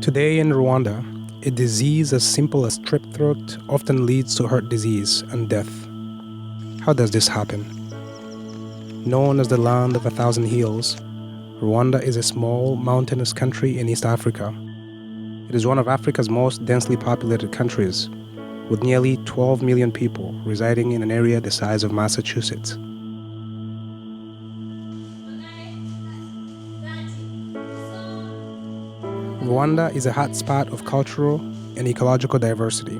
Today in Rwanda, a disease as simple as strep throat often leads to heart disease and death. How does this happen? Known as the land of 1,000 hills, Rwanda is a small, mountainous country in East Africa. It is one of Africa's most densely populated countries, with nearly 12 million people residing in an area the size of Massachusetts. Rwanda is a hotspot of cultural and ecological diversity,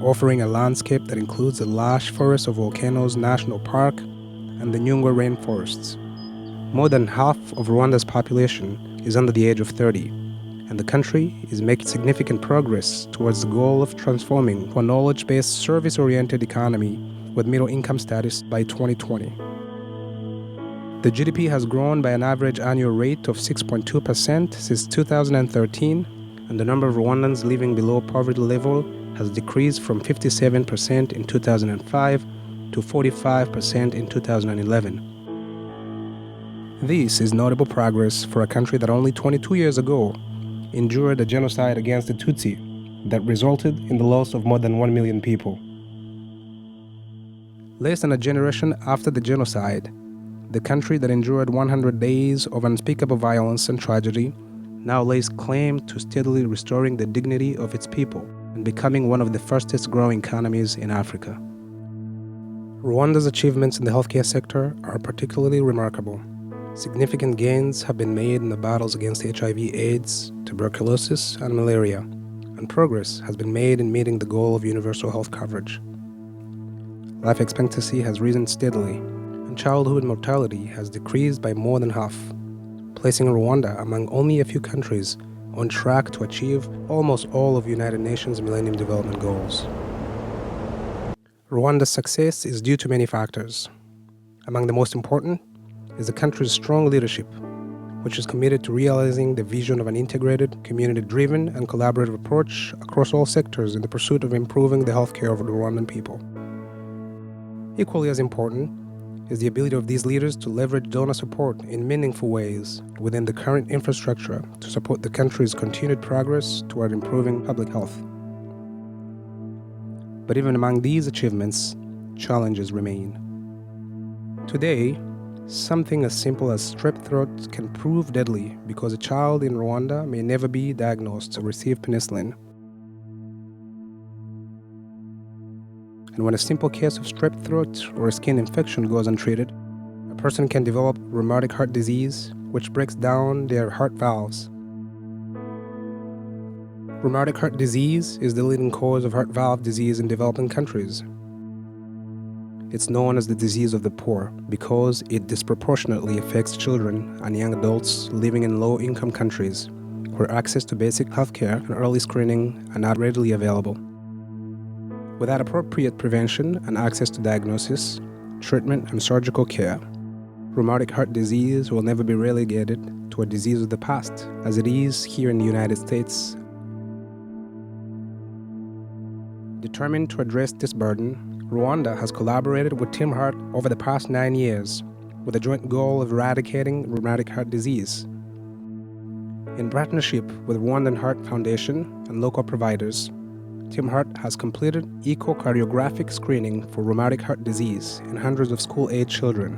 offering a landscape that includes the lush forests of Volcanoes National Park and the Nyungwe rainforests. More than half of Rwanda's population is under the age of 30, and the country is making significant progress towards the goal of transforming to a knowledge-based, service-oriented economy with middle-income status by 2020. The GDP has grown by an average annual rate of 6.2% since 2013, and the number of Rwandans living below poverty level has decreased from 57% in 2005 to 45% in 2011. This is notable progress for a country that only 22 years ago endured a genocide against the Tutsi that resulted in the loss of more than 1 million people. Less than a generation after the genocide, the country that endured 100 days of unspeakable violence and tragedy now lays claim to steadily restoring the dignity of its people and becoming one of the fastest growing economies in Africa. Rwanda's achievements in the healthcare sector are particularly remarkable. Significant gains have been made in the battles against HIV/AIDS, tuberculosis, and malaria, and progress has been made in meeting the goal of universal health coverage. Life expectancy has risen steadily, and childhood mortality has decreased by more than half, placing Rwanda among only a few countries on track to achieve almost all of United Nations Millennium Development Goals. Rwanda's success is due to many factors. Among the most important is the country's strong leadership, which is committed to realizing the vision of an integrated, community-driven, and collaborative approach across all sectors in the pursuit of improving the healthcare of the Rwandan people. Equally as important is the ability of these leaders to leverage donor support in meaningful ways within the current infrastructure to support the country's continued progress toward improving public health. But even among these achievements, challenges remain. Today, something as simple as strep throat can prove deadly because a child in Rwanda may never be diagnosed or receive penicillin. And when a simple case of strep throat or a skin infection goes untreated, a person can develop rheumatic heart disease, which breaks down their heart valves. Rheumatic heart disease is the leading cause of heart valve disease in developing countries. It's known as the disease of the poor because it disproportionately affects children and young adults living in low-income countries where access to basic healthcare and early screening are not readily available. Without appropriate prevention and access to diagnosis, treatment, and surgical care, rheumatic heart disease will never be relegated to a disease of the past, as it is here in the United States. Determined to address this burden, Rwanda has collaborated with Team Heart over the past 9 years with a joint goal of eradicating rheumatic heart disease. In partnership with Rwandan Heart Foundation and local providers, Team Heart has completed echocardiographic screening for rheumatic heart disease in hundreds of school-age children.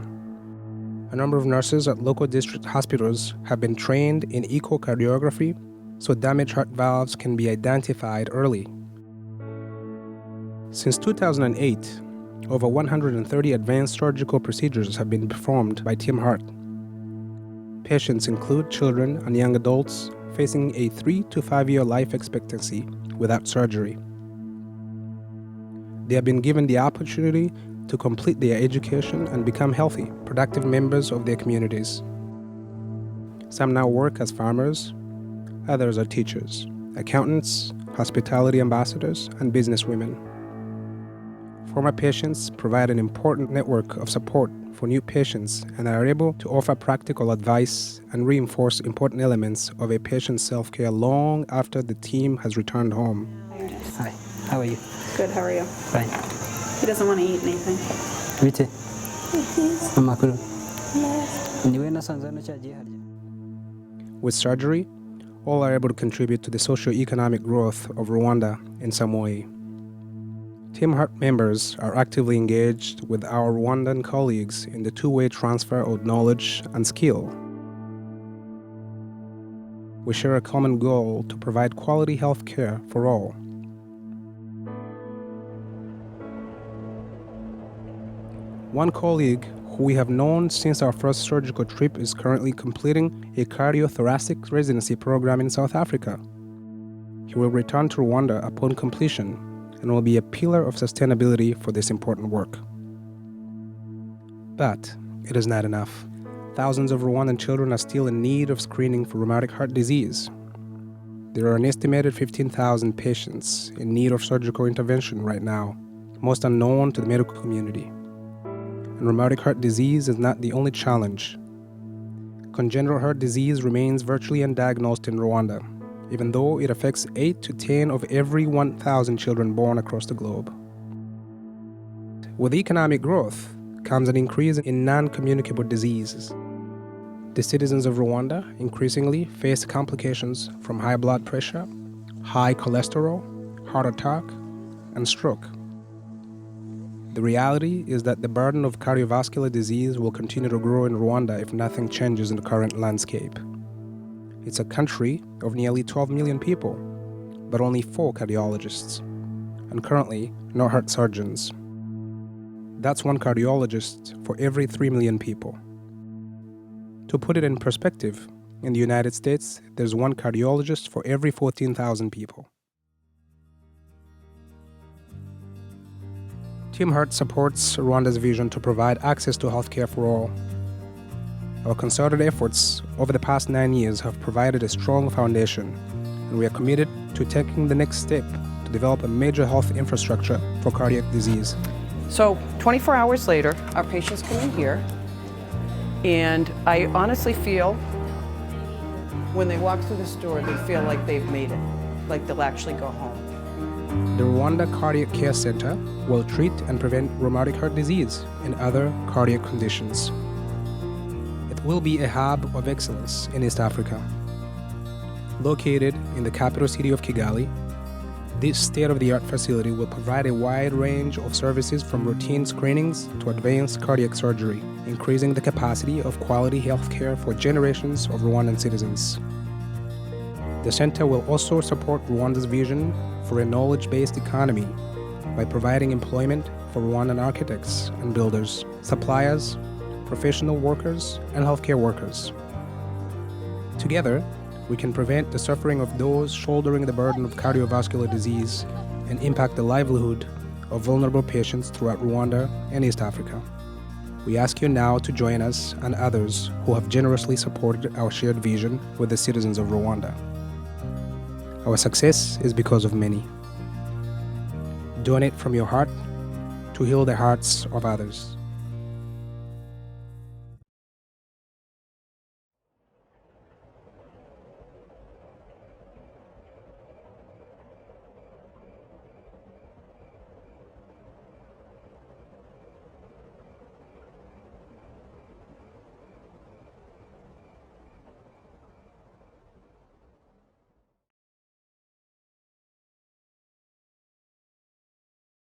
A number of nurses at local district hospitals have been trained in echocardiography so damaged heart valves can be identified early. Since 2008, over 130 advanced surgical procedures have been performed by Team Heart. Patients include children and young adults facing a 3 to 5 year life expectancy without surgery. They have been given the opportunity to complete their education and become healthy, productive members of their communities. Some now work as farmers, others are teachers, accountants, hospitality ambassadors, and businesswomen. Former patients provide an important network of support for new patients and are able to offer practical advice and reinforce important elements of a patient's self-care long after the team has returned home. Hi, how are you? Good, how are you? Fine. He doesn't want to eat anything. Bite? Amakuru. Yes. Niwe nasanze hano cyagiye harya. With surgery, all are able to contribute to the socio-economic growth of Rwanda in some way. Team Heart members are actively engaged with our Rwandan colleagues in the two-way transfer of knowledge and skill. We share a common goal to provide quality health care for all. One colleague who we have known since our first surgical trip is currently completing a cardiothoracic residency program in South Africa. He will return to Rwanda upon completion and will be a pillar of sustainability for this important work. But it is not enough. Thousands of Rwandan children are still in need of screening for rheumatic heart disease. There are an estimated 15,000 patients in need of surgical intervention right now, most unknown to the medical community. And rheumatic heart disease is not the only challenge. Congenital heart disease remains virtually undiagnosed in Rwanda, even though it affects 8 to 10 of every 1,000 children born across the globe. With economic growth comes an increase in non-communicable diseases. The citizens of Rwanda increasingly face complications from high blood pressure, high cholesterol, heart attack, and stroke. The reality is that the burden of cardiovascular disease will continue to grow in Rwanda if nothing changes in the current landscape. It's a country of nearly 12 million people, but only 4 cardiologists, and currently no heart surgeons. That's 1 cardiologist for every 3 million people. To put it in perspective, in the United States, there's 1 cardiologist for every 14,000 people. Team Heart supports Rwanda's vision to provide access to healthcare for all. Our concerted efforts over the past 9 years have provided a strong foundation, and we are committed to taking the next step to develop a major health infrastructure for cardiac disease. So 24 hours later, our patients come in here, and I honestly feel when they walk through this door, they feel like they've made it, like they'll actually go home. The Rwanda Cardiac Care Center will treat and prevent rheumatic heart disease and other cardiac conditions. It will be a hub of excellence in East Africa. Located in the capital city of Kigali, this state-of-the-art facility will provide a wide range of services from routine screenings to advanced cardiac surgery, increasing the capacity of quality health care for generations of Rwandan citizens. The center will also support Rwanda's vision for a knowledge-based economy by providing employment for Rwandan architects and builders, suppliers, professional workers, and healthcare workers. Together, we can prevent the suffering of those shouldering the burden of cardiovascular disease and impact the livelihood of vulnerable patients throughout Rwanda and East Africa. We ask you now to join us and others who have generously supported our shared vision with the citizens of Rwanda. Our success is because of many. Donate from your heart to heal the hearts of others.